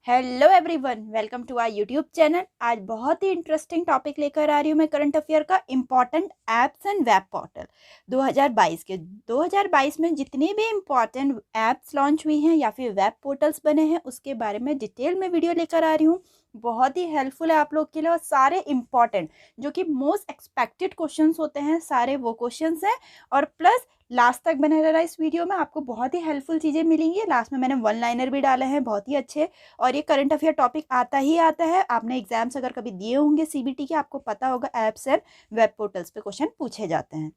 Hello everyone, welcome to our YouTube channel. आज बहुत ही interesting topic लेकर आ रही हूँ मैं करंट अफेयर का important apps and web portal 2022 के। 2022 में जितनी भी इम्पॉर्टेंट एप्स लॉन्च हुई हैं या फिर वेब पोर्टल्स बने हैं उसके बारे में डिटेल में वीडियो लेकर आ रही हूँ। बहुत ही हेल्पफुल है आप लोग के लिए और सारे इम्पॉर्टेंट जो कि मोस्ट एक्सपेक्टेड क्वेश्चंस होते हैं सारे वो क्वेश्चंस हैं। और प्लस लास्ट तक बने रहना इस वीडियो में, आपको बहुत ही हेल्पफुल चीज़ें मिलेंगी। लास्ट में मैंने वन लाइनर भी डाले हैं बहुत ही अच्छे। और ये करंट अफेयर टॉपिक आता ही आता है, आपने एग्जाम्स अगर कभी दिए होंगे सीबीटी के, आपको पता होगा एप्स एंड वेब पोर्टल्स पे क्वेश्चन पूछे जाते हैं।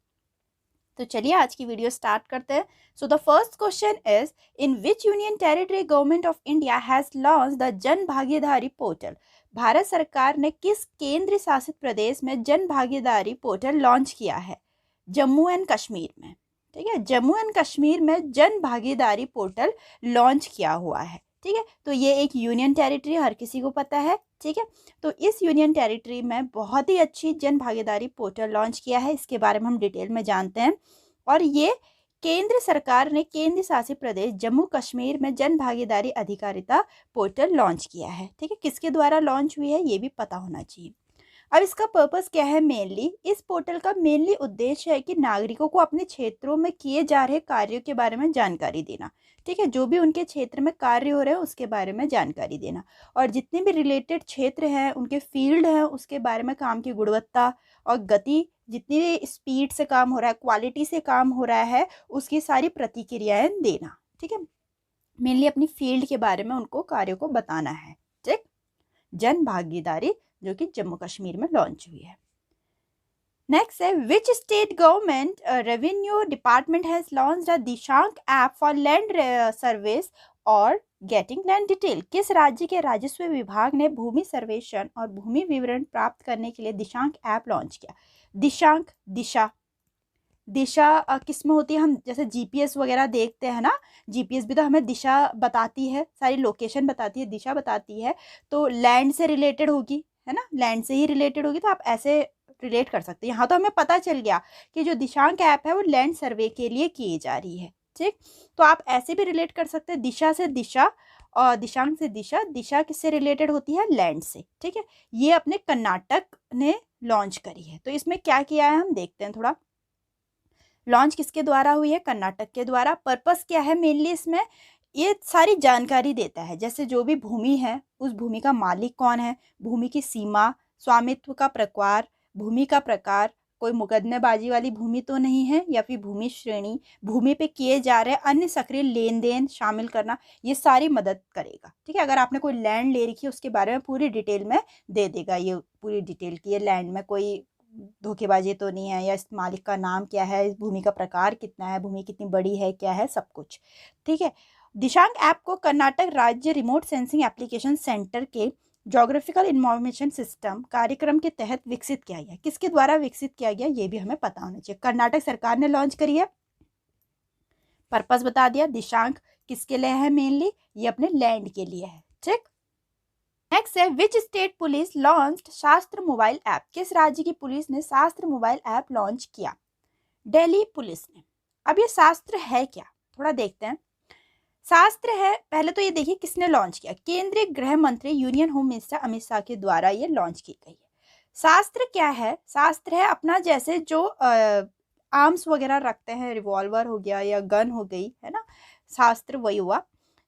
तो चलिए आज की वीडियो स्टार्ट करते हैं। So the first question is, in which union territory government of India has launch the जन भागीदारी पोर्टल। भारत सरकार ने किस केंद्र शासित प्रदेश में जन भागीदारी पोर्टल लॉन्च किया है? जम्मू एंड कश्मीर में। ठीक है, जम्मू एंड कश्मीर में जन भागीदारी पोर्टल लॉन्च किया हुआ है। ठीक है, तो ये एक यूनियन टेरिटरी हर किसी को पता है। ठीक है, तो इस यूनियन टेरिटरी में बहुत ही अच्छी जन भागीदारी पोर्टल लॉन्च किया है, इसके बारे में हम डिटेल में जानते हैं। और ये केंद्र सरकार ने केंद्र शासित प्रदेश जम्मू कश्मीर में जन भागीदारी अधिकारिता पोर्टल लॉन्च किया है। ठीक है, किसके द्वारा लॉन्च हुई है ये भी पता होना चाहिए। अब इसका पर्पस क्या है? मेनली इस पोर्टल का मेनली उद्देश्य है कि नागरिकों को अपने क्षेत्रों में किए जा रहे कार्यों के बारे में जानकारी देना। ठीक है, जो भी उनके क्षेत्र में कार्य हो रहे हैं उसके बारे में जानकारी देना, और जितने भी रिलेटेड क्षेत्र हैं उनके फील्ड हैं उसके बारे में, काम की गुणवत्ता और गति, जितनी भी स्पीड से काम हो रहा है, क्वालिटी से काम हो रहा है, उसकी सारी प्रतिक्रियाएं देना। ठीक है, मेनली अपनी फील्ड के बारे में उनको कार्यों को बताना है। ठीक, जन भागीदारी जो कि जम्मू कश्मीर में लॉन्च हुई है। नेक्स्ट है, which state government revenue department has launched a Dishank app for land surveys और गेटिंग लैंड डिटेल। किस राज्य के राजस्व विभाग ने भूमि सर्वेक्षण और भूमि विवरण प्राप्त करने के लिए दिशांक ऐप लॉन्च किया? दिशांक, दिशा, दिशा किस में होती है? हम जैसे जीपीएस वगैरह देखते हैं ना, जीपीएस भी तो हमें दिशा बताती है, सारी लोकेशन बताती है, दिशा बताती है। तो लैंड से रिलेटेड होगी, है ना, लैंड से ही रिलेटेड होगी, तो आप ऐसे रिलेट कर सकते हैं। यहाँ तो हमें पता चल गया कि जो दिशांक ऐप है वो लैंड सर्वे के लिए की जा रही है। ठीक, तो आप ऐसे भी रिलेट कर सकते हैं, दिशा से दिशा और दिशांक से दिशा। दिशा किससे रिलेटेड होती है? लैंड से। ठीक है, ये अपने कर्नाटक ने लॉन्च करी है। तो इसमें क्या किया है हम देखते हैं थोड़ा। लॉन्च किसके द्वारा हुई है? कर्नाटक के द्वारा। पर्पस क्या है? मेनली इसमें ये सारी जानकारी देता है, जैसे जो भी भूमि है उस भूमि का मालिक कौन है, भूमि की सीमा, स्वामित्व का प्रकार, भूमि का प्रकार, कोई मुकदमेबाजी वाली भूमि तो नहीं है, या फिर भूमि श्रेणी, भूमि पे किए जा रहे अन्य सक्रिय लेन देन शामिल करना, ये सारी मदद करेगा। ठीक है, अगर आपने कोई लैंड ले रखी है उसके बारे में पूरी डिटेल में दे देगा, ये पूरी डिटेल की, ये लैंड में कोई धोखेबाजी तो नहीं है, या इस मालिक का नाम क्या है, इस भूमि का प्रकार कितना है, भूमि कितनी बड़ी है, क्या है, सब कुछ। ठीक है, दिशांक ऐप को कर्नाटक राज्य रिमोट सेंसिंग एप्लीकेशन सेंटर के ज्योग्राफिकल इंफॉर्मेशन सिस्टम कार्यक्रम के तहत विकसित किया गया। किसके द्वारा विकसित किया गया ये भी हमें पता होना चाहिए। कर्नाटक सरकार ने लॉन्च करी है। पर्पस बता दिया, दिशांक किसके लिए है? मेनली ये अपने लैंड के लिए है। ठीक, नेक्स्ट है, विच स्टेट पुलिस लॉन्च्ड शास्त्र मोबाइल ऐप। किस राज्य की पुलिस ने शास्त्र मोबाइल ऐप लॉन्च किया? दिल्ली पुलिस ने। अब ये शास्त्र है क्या, थोड़ा देखते हैं। शास्त्र है, पहले तो ये देखिए किसने लॉन्च किया। केंद्रीय गृह मंत्री union home minister Amit Shah के द्वारा ये लॉन्च की गई है। शास्त्र क्या है? शास्त्र है अपना जैसे जो आर्म्स वगैरह रखते हैं, रिवॉल्वर हो गया या गन हो गई, है ना, शास्त्र वही हुआ।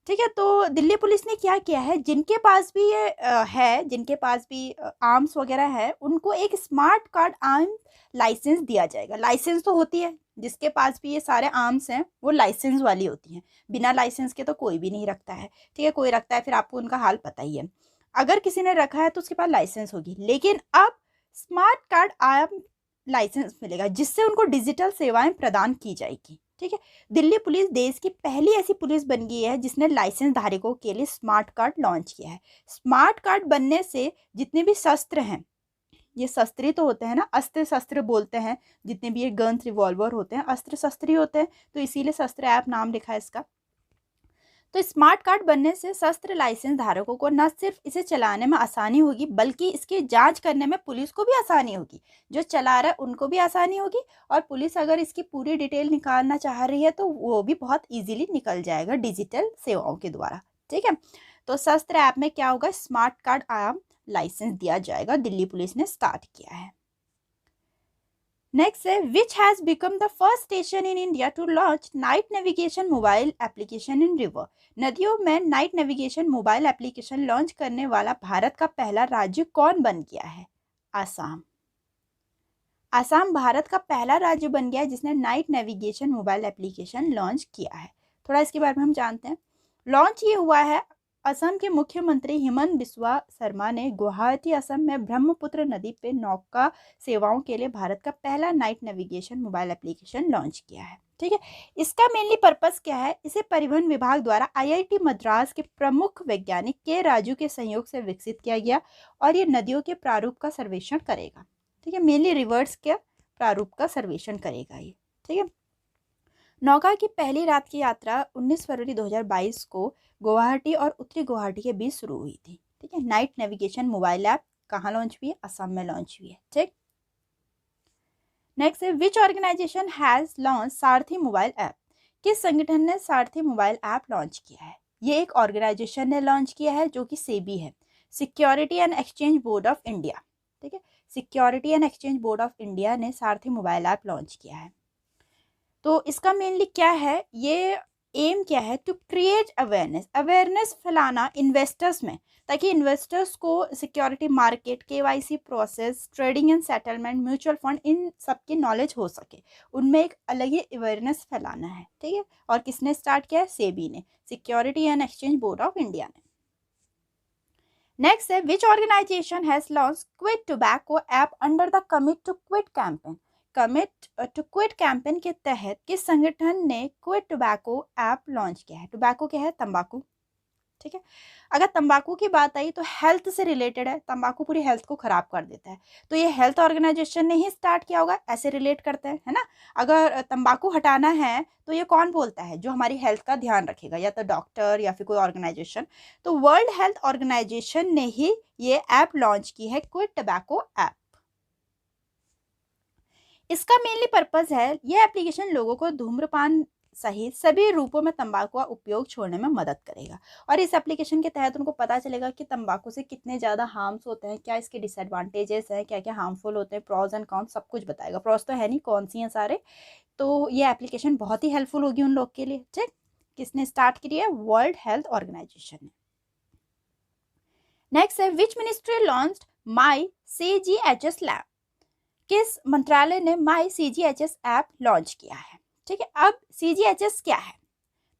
ठीक है, तो दिल्ली पुलिस ने क्या किया है, जिनके पास भी ये है, जिनके पास भी आर्म्स वगैरह है, उनको एक स्मार्ट कार्ड आर्म लाइसेंस दिया जाएगा। लाइसेंस तो होती है, जिसके पास भी ये सारे आर्म्स हैं वो लाइसेंस वाली होती हैं, बिना लाइसेंस के तो कोई भी नहीं रखता है। ठीक है, कोई रखता है फिर आपको उनका हाल पता ही है। अगर किसी ने रखा है तो उसके पास लाइसेंस होगी, लेकिन अब स्मार्ट कार्ड आर्म लाइसेंस मिलेगा जिससे उनको डिजिटल सेवाएं प्रदान की जाएगी। ठीक है, दिल्ली पुलिस देश की पहली ऐसी पुलिस बन गई है जिसने लाइसेंस धारकों के लिए स्मार्ट कार्ड लॉन्च किया है। स्मार्ट कार्ड बनने से जितने भी शस्त्र हैं, ये शस्त्र ही तो होते हैं ना, अस्त्र शस्त्र बोलते हैं, जितने भी ये गन्स रिवॉल्वर होते हैं अस्त्र शस्त्र ही होते हैं, तो इसीलिए शस्त्र ऐप नाम लिखा है इसका। तो स्मार्ट कार्ड बनने से शस्त्र लाइसेंस धारकों को न सिर्फ इसे चलाने में आसानी होगी बल्कि इसकी जांच करने में पुलिस को भी आसानी होगी। जो चला रहा है उनको भी आसानी होगी, और पुलिस अगर इसकी पूरी डिटेल निकालना चाह रही है तो वो भी बहुत इजीली निकल जाएगा डिजिटल सेवाओं के द्वारा। ठीक है, तो शस्त्र ऐप में क्या होगा, स्मार्ट कार्ड आर्म लाइसेंस दिया जाएगा, दिल्ली पुलिस ने स्टार्ट किया है। नेक्स्ट है, which has become the first station in India to launch night navigation mobile application in river. नदियों में night navigation mobile application launch करने वाला भारत का पहला राज्य कौन बन गया है? आसाम। आसाम भारत का पहला राज्य बन गया है जिसने night navigation mobile application launch किया है। थोड़ा इसके बारे में हम जानते हैं। लॉन्च ये हुआ है, असम के मुख्यमंत्री हिमंत बिस्वा शर्मा ने गुवाहाटी असम में ब्रह्मपुत्र नदी पे नौका सेवाओं के लिए भारत का पहला night navigation mobile application launch किया है। ठीक है, इसका मेनली पर्पस क्या है, इसे परिवहन विभाग द्वारा आईआईटी मद्रास के प्रमुख वैज्ञानिक के राजू के सहयोग से विकसित किया गया और ये नदियों के प्रारूप का सर्वेक्षण करेगा। ठीक है, मेनली रिवर्स के प्रारूप का सर्वेक्षण करेगा ये। ठीक है, नौका की पहली रात की यात्रा 19 फरवरी 2022 को गुवाहाटी और उत्तरी गुवाहाटी के बीच शुरू हुई थी। ठीक है, नाइट नेविगेशन मोबाइल ऐप कहाँ लॉन्च हुई है? असम में लॉन्च हुई है। ठीक, नेक्स्ट है, which organization has launch Sarathi mobile app. किस संगठन ने सारथी मोबाइल ऐप लॉन्च किया है? ये एक ऑर्गेनाइजेशन ने लॉन्च किया है जो कि सेबी है, security and exchange board of India. ठीक है, security and exchange board of India ने सारथी मोबाइल ऐप लॉन्च किया है। तो इसका मेनली क्या है, ये एम क्या है, टू क्रिएट अवेयरनेस फैलाना इन्वेस्टर्स में, ताकि इन्वेस्टर्स को security market, KYC process, trading and settlement, mutual fund, इन सब की नॉलेज हो सके, उनमें एक अलग ही अवेयरनेस फैलाना है। ठीक है, और किसने स्टार्ट किया है? सेबी ने, security and exchange board of India ने। नेक्स्ट है, which organization has launch quit tobacco app under the commit to quit campaign. Commit to quit campaign के तहत किस संगठन ने क्विट टोबैको ऐप लॉन्च किया है? टोबैको क्या है? तंबाकू। ठीक है, अगर तंबाकू की बात आई तो हेल्थ से रिलेटेड है, तंबाकू पूरी हेल्थ को खराब कर देता है, तो ये हेल्थ ऑर्गेनाइजेशन ने ही स्टार्ट किया होगा, ऐसे रिलेट करते हैं, है ना। अगर तंबाकू हटाना है तो ये कौन बोलता है? जो हमारी हेल्थ का ध्यान रखेगा, या तो डॉक्टर या फिर कोई ऑर्गेनाइजेशन। तो वर्ल्ड हेल्थ ऑर्गेनाइजेशन ने ही ये ऐप लॉन्च की है, क्विट टोबैको ऐप। इसका मेनली पर्पस है, ये एप्लीकेशन लोगों को धूम्रपान सहित सभी रूपों में तंबाकू का उपयोग छोड़ने में मदद करेगा। और इस एप्लीकेशन के तहत उनको पता चलेगा कि तंबाकू से कितने ज़्यादा हार्म्स होते हैं, क्या इसके डिसएडवांटेजेस हैं, क्या क्या हार्मफुल होते हैं, प्रॉज एंड कॉन्स, सब कुछ बताएगा। प्रॉज तो है नहीं, कौन सी हैं सारे। तो ये एप्लीकेशन बहुत ही हेल्पफुल होगी उन लोग के लिए। ठीक, किसने स्टार्ट की है? वर्ल्ड हेल्थ ऑर्गेनाइजेशन ने। नेक्स्ट है, which ministry launched my CGHS lab. किस मंत्रालय ने माई CGHS ऐप लॉन्च किया है? ठीक है, अब CGHS क्या है?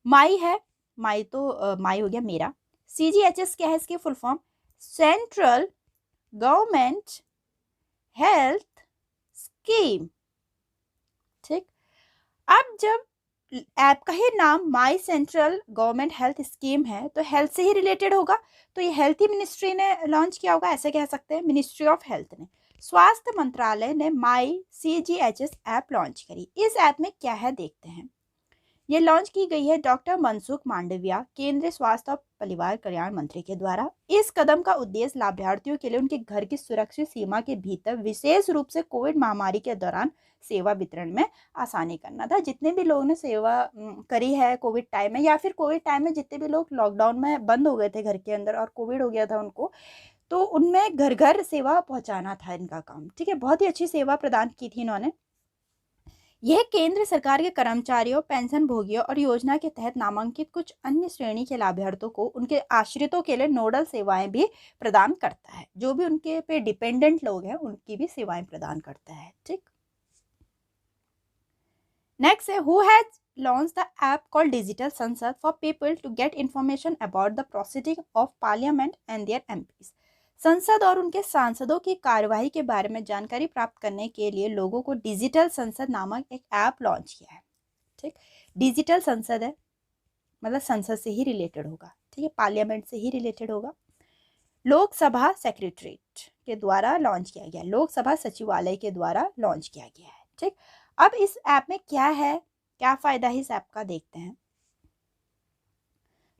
माई है, माई तो माई हो गया मेरा। CGHS क्या है? इसकी full form central government health scheme. ठीक, अब जब ऐप का ही नाम माई सेंट्रल गवर्नमेंट हेल्थ स्कीम है तो हेल्थ से ही रिलेटेड होगा, तो ये हेल्थ ही मिनिस्ट्री ने लॉन्च किया होगा, ऐसे कह सकते हैं, मिनिस्ट्री ऑफ हेल्थ ने। स्वास्थ्य मंत्रालय ने माई CGHS ऐप लॉन्च करी। इस ऐप में क्या है देखते हैं। ये लॉन्च की गई है डॉक्टर मनसुख मांडविया, केंद्रीय स्वास्थ्य और परिवार कल्याण मंत्री के द्वारा। इस कदम का उद्देश्य लाभार्थियों के लिए उनके घर की सुरक्षित सीमा के भीतर विशेष रूप से कोविड महामारी के दौरान सेवा वितरण में आसानी करना था। जितने भी लोगों ने सेवा करी है कोविड टाइम में, या फिर कोविड टाइम में जितने भी लोग लॉकडाउन में बंद हो गए थे घर के अंदर और कोविड हो गया था उनको, तो उनमें घर घर सेवा पहुंचाना था इनका काम। ठीक है, बहुत ही अच्छी सेवा प्रदान की थी इन्होंने। यह केंद्र सरकार के कर्मचारियों, पेंशन भोगियों और योजना के तहत नामांकित कुछ अन्य श्रेणी के लाभार्थियों को उनके आश्रितों के लिए नोडल सेवाएं भी प्रदान करता है। जो भी उनके पे डिपेंडेंट लोग हैं उनकी भी सेवाएं प्रदान करता है। ठीक, नेक्स्ट है, who has launched the app called Digital Sansad for people to get information about the proceeding of Parliament and their MPs. संसद और उनके सांसदों की कार्यवाही के बारे में जानकारी प्राप्त करने के लिए लोगों को डिजिटल संसद नामक एक ऐप लॉन्च किया है। ठीक, डिजिटल संसद है मतलब संसद से ही रिलेटेड होगा। ठीक है, पार्लियामेंट से ही रिलेटेड होगा। लोकसभा सेक्रेटरीट के द्वारा लॉन्च किया गया, लोकसभा सचिवालय के द्वारा लॉन्च किया गया है। ठीक, अब इस ऐप में क्या है, क्या फायदा है इस ऐप का देखते हैं।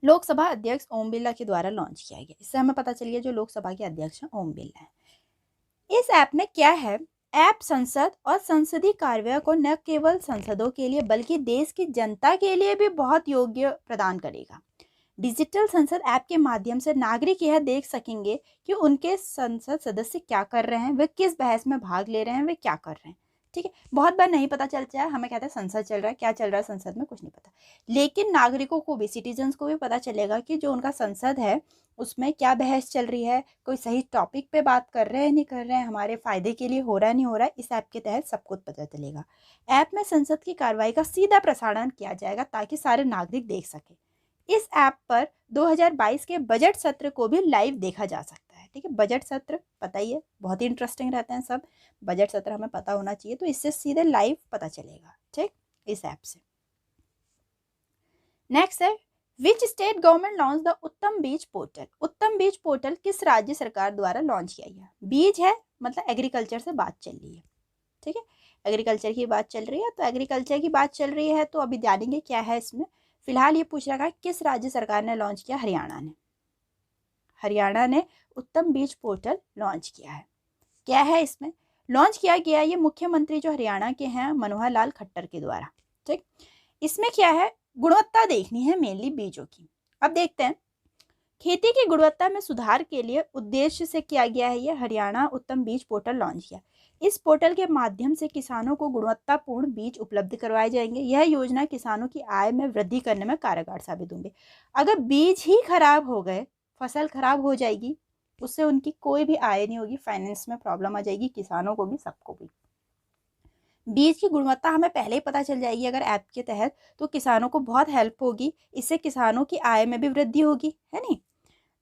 लोकसभा अध्यक्ष ओम बिरला के द्वारा लॉन्च किया गया। इससे हमें पता चल गया जो लोकसभा के अध्यक्ष हैं ओम बिरला है। इस ऐप में क्या है, ऐप संसद और संसदीय कार्रवाई को न केवल संसदों के लिए बल्कि देश की जनता के लिए भी बहुत योग्य प्रदान करेगा। डिजिटल संसद ऐप के माध्यम से नागरिक यह देख सकेंगे कि उनके संसद सदस्य क्या कर रहे हैं, वे किस बहस में भाग ले रहे हैं, वे क्या कर रहे हैं। ठीक है, बहुत बार नहीं पता चलता है, हमें कहते हैं संसद चल रहा है, क्या चल रहा है संसद में कुछ नहीं पता, लेकिन नागरिकों को भी, सिटीजन्स को भी पता चलेगा कि जो उनका संसद है उसमें क्या बहस चल रही है, कोई सही टॉपिक पे बात कर रहे हैं नहीं कर रहे हैं, हमारे फायदे के लिए हो रहा है नहीं हो रहा है। इस ऐप के तहत सब कुछ पता चलेगा। ऐप में संसद की कार्रवाई का सीधा प्रसारण किया जाएगा ताकि सारे नागरिक देख सके। इस ऐप पर 2022 के बजट सत्र को भी लाइव देखा जा सकता है। ठीक है, बजट सत्र पता ही है, बहुत ही इंटरेस्टिंग रहते हैं सब, बजट सत्र हमें पता होना चाहिए, तो इससे सीधे लाइव पता चलेगा। ठीक, इस ऐप से। नेक्स्ट है, which state government launch the उत्तम बीज पोर्टल। उत्तम बीज पोर्टल किस राज्य सरकार द्वारा लॉन्च किया गया। बीज है मतलब एग्रीकल्चर से बात चल रही है। ठीक है, एग्रीकल्चर की बात चल रही है, तो एग्रीकल्चर की बात चल रही है तो अभी जानेंगे क्या है इसमें। फिलहाल ये पूछ रहा है किस राज्य सरकार ने लॉन्च किया। हरियाणा ने। हरियाणा ने उत्तम बीज पोर्टल लॉन्च किया है। क्या है इसमें लॉन्च किया गया, ये मुख्यमंत्री जो हरियाणा के हैं मनोहर लाल खट्टर के द्वारा। ठीक, इसमें क्या है, गुणवत्ता देखनी है मेनली बीजों की। अब देखते हैं, खेती की गुणवत्ता में सुधार के लिए उद्देश्य से किया गया है ये हरियाणा उत्तम बीज पोर्टल लॉन्च किया। इस पोर्टल के माध्यम से किसानों को गुणवत्तापूर्ण बीज उपलब्ध करवाए जाएंगे। यह योजना किसानों की आय में वृद्धि करने में कारगर साबित होंगे। अगर बीज ही खराब हो गए, फसल खराब हो जाएगी, उससे उनकी कोई भी आय नहीं होगी, फाइनेंस में प्रॉब्लम आ जाएगी, किसानों को भी सबको भी। बीज की गुणवत्ता हमें पहले ही पता चल जाएगी अगर ऐप के तहत, तो किसानों को बहुत हेल्प होगी, इससे किसानों की आय में भी वृद्धि होगी, है नहीं।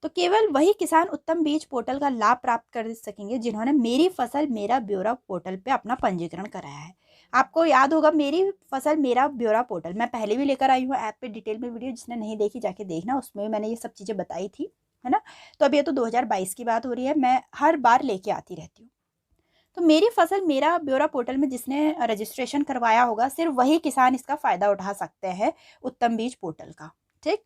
तो केवल वही किसान उत्तम बीज पोर्टल का लाभ प्राप्त कर सकेंगे जिन्होंने मेरी फसल मेरा ब्यौरा पोर्टल पे अपना पंजीकरण कराया है। आपको याद होगा मेरी फसल मेरा ब्यौरा पोर्टल मैं पहले भी लेकर आई हूँ ऐप पे डिटेल में वीडियो, जिसने नहीं देखी जाके देखना, उसमें भी मैंने ये सब चीज़ें बताई थी, है ना। तो अब ये तो 2022 की बात हो रही है, मैं हर बार लेके आती रहती हूँ। तो मेरी फसल मेरा ब्यौरा पोर्टल में जिसने रजिस्ट्रेशन करवाया होगा सिर्फ वही किसान इसका फायदा उठा सकते हैं उत्तम बीज पोर्टल का। ठीक,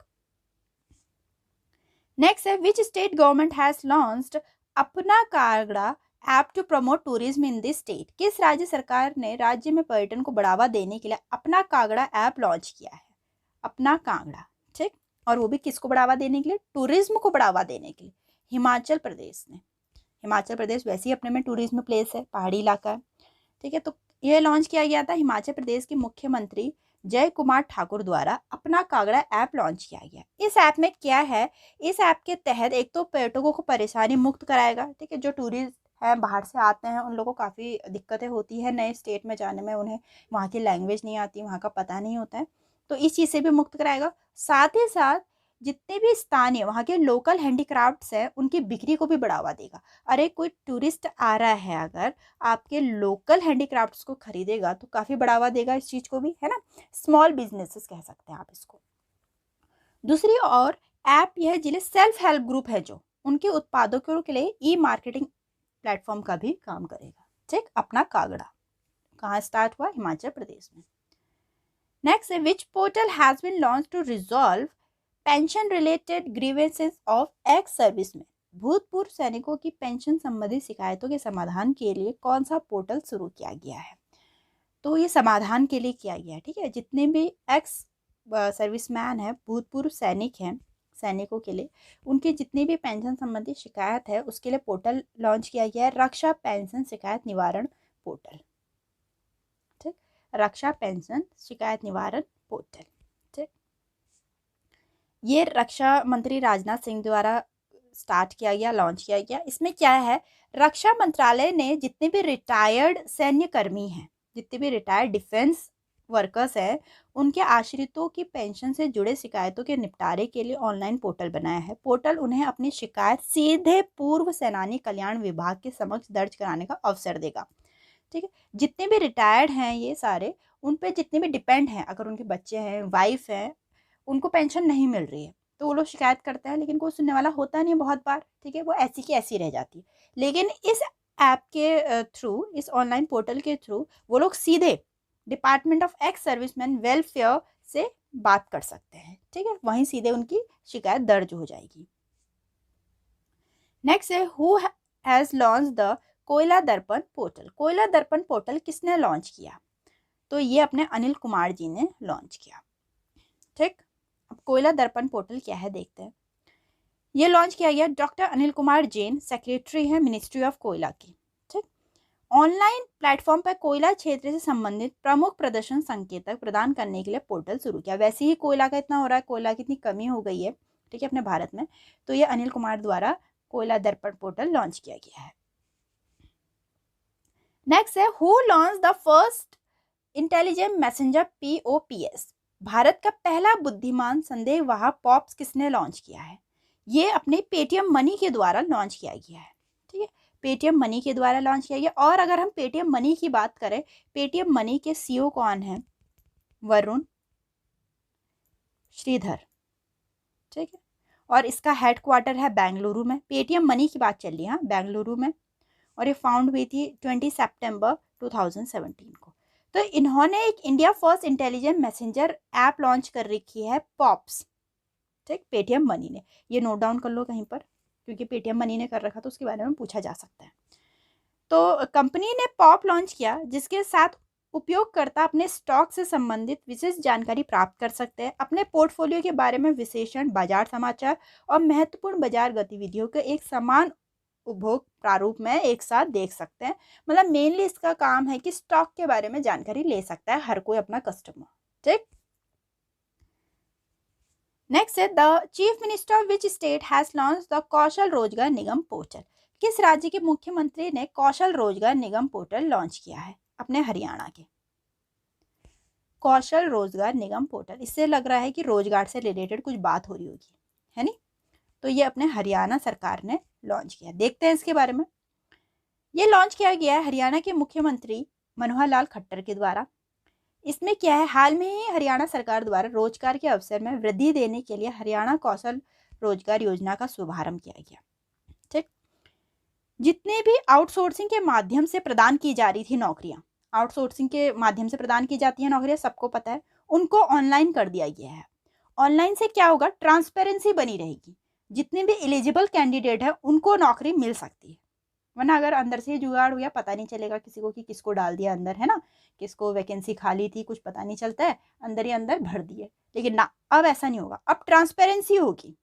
नेक्स्ट है, which state government has launched अपना कागड़ा app to promote tourism in this state. किस राज्य सरकार ने राज्य में पर्यटन को बढ़ावा देने के लिए अपना कागड़ा ऐप लॉन्च किया है। अपना कांगड़ा। ठीक, और वो भी किसको बढ़ावा देने के लिए, टूरिज्म को बढ़ावा देने के लिए। हिमाचल प्रदेश ने। हिमाचल प्रदेश वैसे ही अपने में टूरिज्म प्लेस है, पहाड़ी इलाका है। ठीक है, तो यह लॉन्च किया गया था हिमाचल प्रदेश के मुख्यमंत्री जय कुमार ठाकुर द्वारा अपना कागड़ा ऐप लॉन्च किया गया। इस ऐप में क्या है, इस ऐप के तहत एक तो पर्यटकों को परेशानी मुक्त कराएगा। ठीक है, जो टूरिस्ट हैं बाहर से आते हैं उन लोगों को काफ़ी दिक्कतें होती है नए स्टेट में जाने में, उन्हें वहाँ की लैंग्वेज नहीं आती, वहाँ का पता नहीं होता है, तो इस चीज़ से भी मुक्त कराएगा। साथ ही साथ जितने भी स्थानीय वहाँ के लोकल हैंडीक्राफ्ट्स हैं उनकी बिक्री को भी बढ़ावा देगा। अरे कोई टूरिस्ट आ रहा है, अगर आपके लोकल हैंडीक्राफ्ट्स को खरीदेगा तो काफ़ी बढ़ावा देगा इस चीज़ को भी, है ना। स्मॉल बिजनेसेस कह सकते हैं आप इसको। दूसरी ओर ऐप यह जिले सेल्फ हेल्प ग्रुप है जो उनके उत्पादकों के लिए ई मार्केटिंग प्लेटफॉर्म का भी काम करेगा। ठीक, अपना कागड़ा कहाँ स्टार्ट हुआ, हिमाचल प्रदेश में। नेक्स्ट है, which portal has been launched to resolve pension related grievances of ex servicemen. भूतपूर्व सैनिकों की पेंशन संबंधी शिकायतों के समाधान के लिए कौन सा पोर्टल शुरू किया गया है। तो ये समाधान के लिए किया गया है। ठीक है, जितने भी एक्स सर्विसमैन है, भूतपूर्व सैनिक हैं, सैनिकों के लिए उनकी जितनी भी पेंशन संबंधी शिकायत है उसके लिए पोर्टल लॉन्च किया गया है, रक्षा पेंशन शिकायत निवारण पोर्टल। ठीक, रक्षा पेंशन शिकायत निवारण पोर्टल। ठीक, ये रक्षा मंत्री राजनाथ सिंह द्वारा स्टार्ट किया गया, लॉन्च किया गया। इसमें क्या है, रक्षा मंत्रालय ने जितने भी रिटायर्ड सैन्य कर्मी हैं, जितने भी रिटायर्ड डिफेंस वर्कर्स हैं, उनके आश्रितों की पेंशन से जुड़े शिकायतों के निपटारे के लिए ऑनलाइन पोर्टल बनाया है। पोर्टल उन्हें अपनी शिकायत सीधे पूर्व सेनानी कल्याण विभाग के समक्ष दर्ज कराने का अवसर देगा। ठीक है, जितने भी रिटायर्ड हैं ये सारे, उन पे जितने भी डिपेंड हैं, अगर उनके बच्चे हैं, वाइफ हैं, उनको पेंशन नहीं मिल रही है तो वो लोग शिकायत करते हैं, लेकिन कोई सुनने वाला होता नहीं बहुत बार। ठीक है, वो ऐसी की ऐसी रह जाती है। लेकिन इस ऐप के थ्रू, इस ऑनलाइन पोर्टल के थ्रू वो लोग सीधे department of ex serviceman welfare से बात कर सकते हैं। ठीक है, वहीं सीधे उनकी शिकायत दर्ज हो जाएगी। नेक्स्ट है, हु हैज लॉन्च द कोयला दर्पण पोर्टल। कोयला दर्पण पोर्टल किसने लॉन्च किया, तो ये अपने अनिल कुमार जी ने लॉन्च किया। ठीक, अब कोयला दर्पण पोर्टल क्या है देखते हैं। ये लॉन्च किया गया डॉक्टर अनिल कुमार जैन सेक्रेटरी हैं मिनिस्ट्री ऑफ कोयला की। ठीक, ऑनलाइन प्लेटफॉर्म पर कोयला क्षेत्र से संबंधित प्रमुख प्रदर्शन संकेतक प्रदान करने के लिए पोर्टल शुरू किया। वैसे ही कोयला का इतना हो रहा है, कोयला की इतनी कमी हो गई है, ठीक है, अपने भारत में, तो ये अनिल कुमार द्वारा कोयला दर्पण पोर्टल लॉन्च किया गया है। नेक्स्ट है who launch the first intelligent messenger POPS। Bharat का पहला बुद्धिमान संदेशवाहक पॉप्स किसने लॉन्च किया है? ये अपने पेटीएम मनी के द्वारा लॉन्च किया गया है। ठीक है, पेटीएम मनी के द्वारा लॉन्च किया गया। और अगर हम पेटीएम मनी की बात करें, पेटीएम मनी के CEO कौन है? वरुण श्रीधर। ठीक है, और इसका हेडक्वार्टर है बेंगलुरु में। पेटीएम मनी की बात चल रही है बेंगलुरु में, और ये फाउंड हुई थी 20 सितंबर 2017 को। तो इन्होंने एक India first intelligent messenger app launch कर रखी है पॉप्स। ठीक, पेटीएम मनी ने, ये नोट डाउन कर लो कहीं पर, क्योंकि पेटीएम मनी ने कर रखा तो उसके बारे में पूछा जा सकता है। तो कंपनी ने पॉप लॉन्च किया जिसके साथ उपयोगकर्ता अपने स्टॉक से संबंधित विशेष जानकारी प्राप्त कर सकते हैं, अपने पोर्टफोलियो के बारे में विश्लेषण, बाजार समाचार और महत्वपूर्ण बाजार गतिविधियों के एक समान उपभोग प्रारूप में एक साथ देख सकते हैं। मतलब मेनली इसका काम है कि स्टॉक के बारे में जानकारी ले सकता है हर कोई अपना कस्टमर। ठीक, नेक्स्ट है the chief minister of which state has launch the Kaushal Rozgar Nigam portal. किस राज्य के मुख्यमंत्री ने कौशल रोजगार निगम पोर्टल लॉन्च किया है? अपने हरियाणा के। कौशल रोजगार निगम पोर्टल, इससे लग रहा है कि रोजगार से रिलेटेड कुछ बात हो रही होगी, है नी? तो ये अपने हरियाणा सरकार ने लॉन्च किया। देखते हैं इसके बारे में। ये लॉन्च किया गया है हरियाणा के मुख्यमंत्री मनोहर लाल खट्टर के द्वारा। इसमें क्या है, हाल में ही हरियाणा सरकार द्वारा रोजगार के अवसर में वृद्धि देने के लिए हरियाणा कौशल रोजगार योजना का शुभारंभ किया गया। ठीक, जितने भी आउटसोर्सिंग के माध्यम से प्रदान की जा रही थी नौकरियां, आउटसोर्सिंग के माध्यम से प्रदान की जाती है नौकरियां, सबको पता है, उनको ऑनलाइन कर दिया गया है। ऑनलाइन से क्या होगा, ट्रांसपेरेंसी बनी रहेगी, जितने भी एलिजिबल कैंडिडेट है उनको नौकरी मिल सकती है। वरना अगर अंदर से जुगाड़ हुआ, पता नहीं चलेगा किसी को कि किसको डाल दिया अंदर, है ना, किसको वैकेंसी खाली थी, कुछ पता नहीं चलता है, अंदर ही अंदर भर दिए। लेकिन ना, अब ऐसा नहीं होगा, अब ट्रांसपेरेंसी होगी।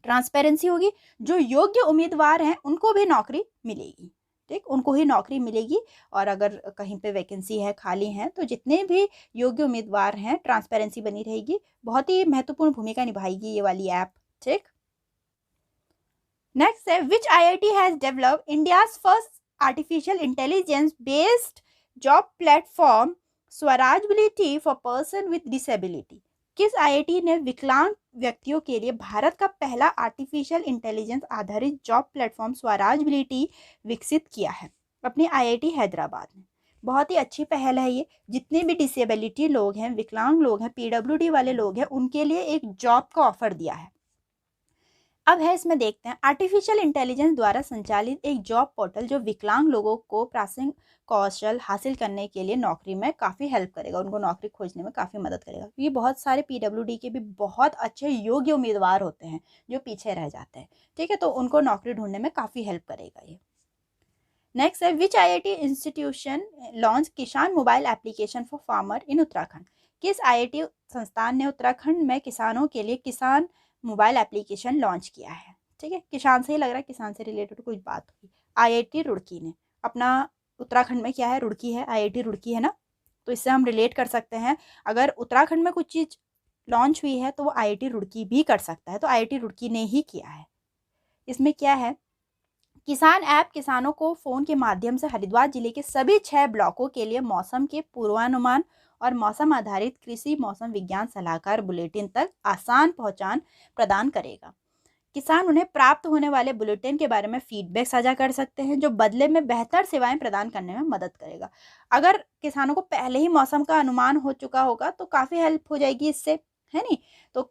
ट्रांसपेरेंसी होगी, जो योग्य उम्मीदवार हैं उनको भी नौकरी मिलेगी। ठीक, उनको ही नौकरी मिलेगी। और अगर कहीं पे वैकेंसी है, खाली है, तो जितने भी योग्य उम्मीदवार हैं, ट्रांसपेरेंसी बनी रहेगी। बहुत ही महत्वपूर्ण भूमिका निभाएगी ये वाली ऐप। ठीक, नेक्स्ट है which IIT has developed India's first artificial intelligence based job platform Swarajability for person with disability. किस IIT ने विकलांग व्यक्तियों के लिए भारत का पहला आर्टिफिशियल इंटेलिजेंस आधारित जॉब प्लेटफॉर्म स्वराजबिलिटी विकसित किया है? अपनी IIT हैदराबाद में। बहुत ही अच्छी पहल है ये। जितने भी डिसेबिलिटी लोग हैं, विकलांग लोग हैं, PWD वाले लोग हैं, उनके लिए एक जॉब का ऑफर दिया है। अब है इसमें देखते हैं, आर्टिफिशियल इंटेलिजेंस द्वारा संचालित एक जॉब पोर्टल जो विकलांग लोगों को प्रासंगिक कौशल हासिल करने के लिए नौकरी में काफ़ी हेल्प करेगा, उनको नौकरी खोजने में काफ़ी मदद करेगा। क्योंकि बहुत सारे PWD के भी बहुत अच्छे योग्य उम्मीदवार होते हैं जो पीछे रह जाते हैं। ठीक है, तो उनको नौकरी ढूंढने में काफ़ी हेल्प करेगा ये। नेक्स्ट है विच IIT इंस्टीट्यूशन लॉन्च किसान mobile application for farmer in Uttarakhand. किस IIT संस्थान ने उत्तराखंड में किसानों के लिए किसान मोबाइल एप्लीकेशन लॉन्च किया है? ठीक है, किसान से ही लग रहा है, किसान से रिलेटेड कुछ बात हुई। IIT रुड़की ने अपना, उत्तराखंड में क्या है, रुड़की है, IIT रुड़की है ना, तो इससे हम रिलेट कर सकते हैं। अगर उत्तराखंड में कुछ चीज़ लॉन्च हुई है तो वो IIT रुड़की भी कर सकता है, तो IIT रुड़की ने ही किया है। इसमें क्या है, किसान ऐप किसानों को फ़ोन के माध्यम से हरिद्वार जिले के सभी 6 ब्लॉकों के लिए मौसम के पूर्वानुमान और मौसम आधारित कृषि मौसम विज्ञान सलाहकार बुलेटिन तक आसान पहुंचान प्रदान करेगा। किसान उन्हें प्राप्त होने वाले बुलेटिन के बारे में फीडबैक साझा कर सकते हैं, जो बदले में बेहतर सेवाएं प्रदान करने में मदद करेगा। अगर किसानों को पहले ही मौसम का अनुमान हो चुका होगा तो काफ़ी हेल्प हो जाएगी इससे, है नी। तो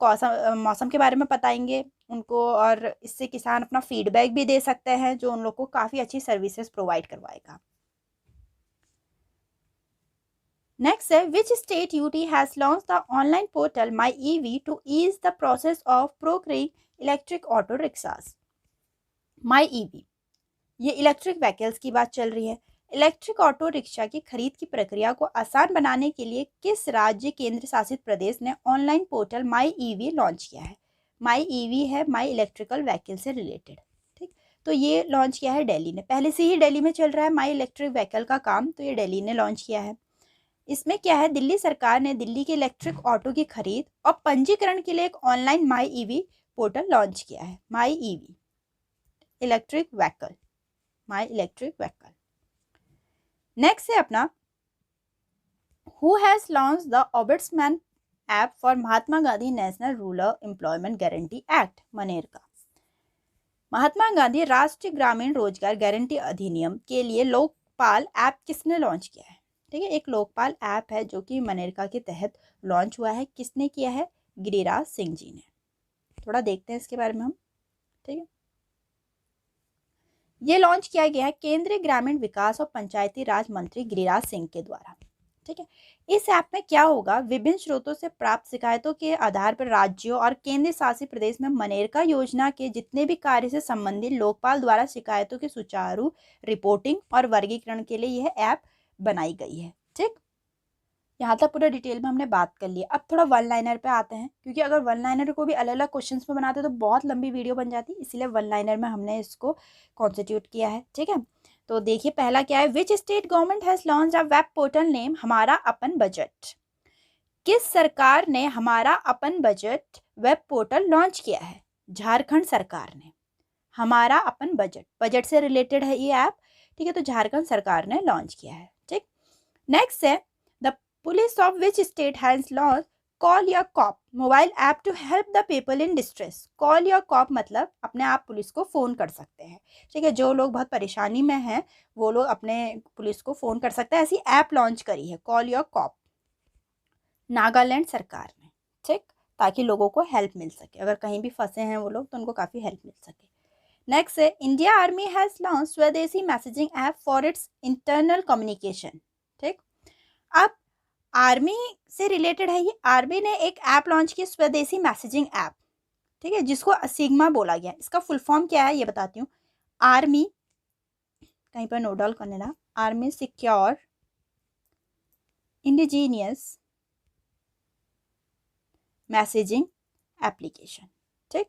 मौसम के बारे में बताएंगे उनको, और इससे किसान अपना फीडबैक भी दे सकते हैं, जो उन लोग को काफ़ी अच्छी सर्विसेज प्रोवाइड करवाएगा। नेक्स्ट है which state UT has launch the online portal my EV to ease the process of procuring electric auto rickshaws. My EV, ये इलेक्ट्रिक व्हीकल्स की बात चल रही है। इलेक्ट्रिक ऑटो रिक्शा की खरीद की प्रक्रिया को आसान बनाने के लिए किस राज्य केंद्र शासित प्रदेश ने ऑनलाइन पोर्टल माई ईवी लॉन्च किया है? माई ईवी है माई इलेक्ट्रिकल व्हीकल से रिलेटेड। ठीक, तो ये लॉन्च किया है दिल्ली ने। पहले से ही दिल्ली में चल रहा है माई इलेक्ट्रिक व्हीकल का काम, तो ये दिल्ली ने लॉन्च किया है। इसमें क्या है, दिल्ली सरकार ने दिल्ली के इलेक्ट्रिक ऑटो की खरीद और पंजीकरण के लिए एक online my EV portal launch किया है। My EV electric vehicle, my electric vehicle. Next है अपना, who has launch the ombudsman app for Mahatma Gandhi national rural employment guarantee act, MNREGA. Mahatma Gandhi राष्ट्रीय ग्रामीण रोजगार गारंटी अधिनियम के लिए लोकपाल ऐप किसने लॉन्च किया है? ठीक है, एक लोकपाल ऐप है जो कि मनरेगा के तहत लॉन्च हुआ है। किसने किया है? गिरिराज सिंह जी ने। थोड़ा देखते हैं इसके बारे में हम। ठीक है, ये लॉन्च किया गया है केंद्रीय ग्रामीण विकास और पंचायती राज मंत्री गिरिराज सिंह के द्वारा। ठीक है, इस ऐप में क्या होगा, विभिन्न स्रोतों से प्राप्त शिकायतों के आधार पर राज्यों और केंद्र शासित प्रदेश में मनरेगा योजना के जितने भी कार्य से संबंधित लोकपाल द्वारा शिकायतों के सुचारू रिपोर्टिंग और वर्गीकरण के लिए यह ऐप बनाई गई है। ठीक, यहाँ तक पूरा डिटेल में हमने बात कर ली। अब थोड़ा वन लाइनर पे आते हैं, क्योंकि अगर वन लाइनर को भी अलग अलग क्वेश्चंस में बनाते तो बहुत लंबी वीडियो बन जाती, इसीलिए वन लाइनर में हमने इसको कॉन्स्टिट्यूट किया है। ठीक है, तो देखिए पहला क्या है, which state government has launch a web portal name हमारा अपन बजट? किस सरकार ने हमारा अपन बजट वेब पोर्टल लॉन्च किया है? झारखंड सरकार ने। हमारा अपन बजट, बजट से रिलेटेड है ये ऐप। ठीक है, तो झारखंड सरकार ने लॉन्च किया है। ठीक, नेक्स्ट है, the police of which state has launch call your cop mobile app to help the people in distress. Call your cop मतलब अपने आप पुलिस को फ़ोन कर सकते हैं। ठीक है, जो लोग बहुत परेशानी में हैं वो लोग अपने पुलिस को फ़ोन कर सकते हैं। ऐसी ऐप लॉन्च करी है, कॉल योर कॉप, नागालैंड सरकार ने। ठीक, ताकि लोगों को हेल्प मिल सके, अगर कहीं भी फंसे हैं वो लोग तो उनको काफ़ी हेल्प मिल सके। नेक्स्ट है, इंडिया आर्मी हैज लॉन्च स्वदेशी messaging app for its internal communication. ठीक, अब आर्मी से रिलेटेड है ये। आर्मी ने एक ऐप लॉन्च की, स्वदेशी मैसेजिंग ऐप। ठीक है, जिसको सिग्मा बोला गया। इसका फुल फॉर्म क्या है ये बताती हूँ। आर्मी, कहीं पर नोट डाउन करने ना, army secure indigenous messaging application. ठीक,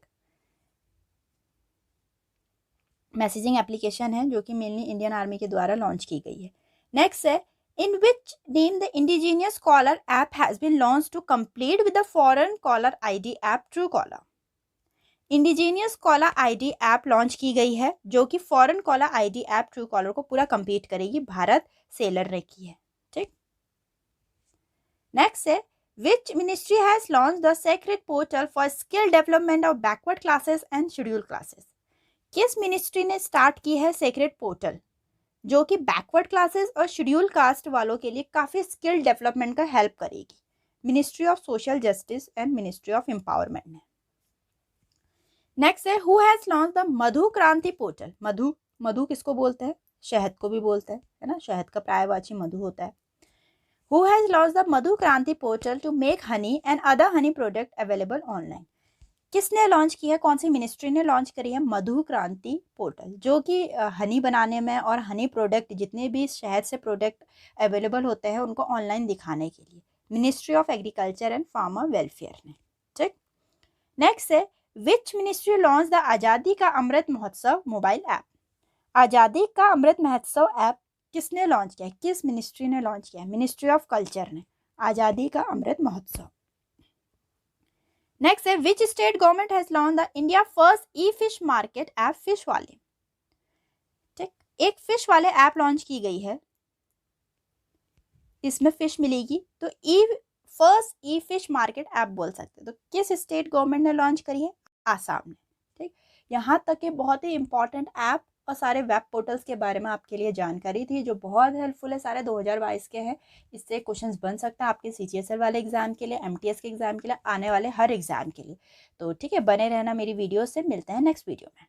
मैसेजिंग एप्लीकेशन है जो कि मेनली इंडियन आर्मी के द्वारा लॉन्च की गई है। नेक्स्ट है, in which name the indigenous caller app has been launched to compete with the foreign caller ID app Truecaller। Indigenous caller ID app launch की गई है जो कि foreign caller ID app true collar को पूरा compete करेगी। Bharat seller ने की है। ठीक, नेक्स्ट है, which ministry has launched the sacred portal for skill development of backward classes and scheduled classes। किस मिनिस्ट्री ने स्टार्ट की है सेक्रेट पोर्टल जो कि बैकवर्ड क्लासेस और शेड्यूल कास्ट वालों के लिए काफ़ी स्किल डेवलपमेंट का हेल्प करेगी? Ministry of social justice and ministry of empowerment ने। नेक्स्ट है, who has launch the Madhu Kranti portal. मधु, मधु किसको बोलते हैं? शहद को भी बोलते हैं, है ना, शहद का पर्यायवाची मधु होता है। Who has launch the Madhu Kranti portal to make honey and other honey product available online. किसने लॉन्च की है, कौन सी मिनिस्ट्री ने लॉन्च करी है? मधु क्रांति पोर्टल, जो कि हनी बनाने में और हनी प्रोडक्ट जितने भी शहद से प्रोडक्ट अवेलेबल होते हैं उनको ऑनलाइन दिखाने के लिए ministry of agriculture and farmer welfare ने। ठीक, नेक्स्ट है, विच मिनिस्ट्री लॉन्च द आज़ादी का अमृत महोत्सव मोबाइल ऐप। आज़ादी का अमृत महोत्सव ऐप किसने लॉन्च किया है? किस मिनिस्ट्री ने लॉन्च किया है? मिनिस्ट्री ऑफ कल्चर ने। आज़ादी का अमृत महोत्सव। नेक्स्ट है, which state government has launch the India first E fish market app fish वाले। ठीक, एक फिश वाले ऐप लॉन्च की गई है, इसमें फिश मिलेगी, तो फर्स्ट ई फिश मार्केट ऐप बोल सकते हैं। तो किस स्टेट गवर्नमेंट ने लॉन्च करी है? आसाम ने। ठीक, यहाँ तक के बहुत ही इंपॉर्टेंट ऐप और सारे वेब पोर्टल्स के बारे में आपके लिए जानकारी थी जो बहुत हेल्पफुल है। सारे 2022 के हैं, इससे क्वेश्चंस बन सकता है आपके CGSL वाले एग्जाम के लिए, MTS के एग्जाम के लिए, आने वाले हर एग्जाम के लिए। तो ठीक है, बने रहना मेरी वीडियो से। मिलते हैं नेक्स्ट वीडियो में।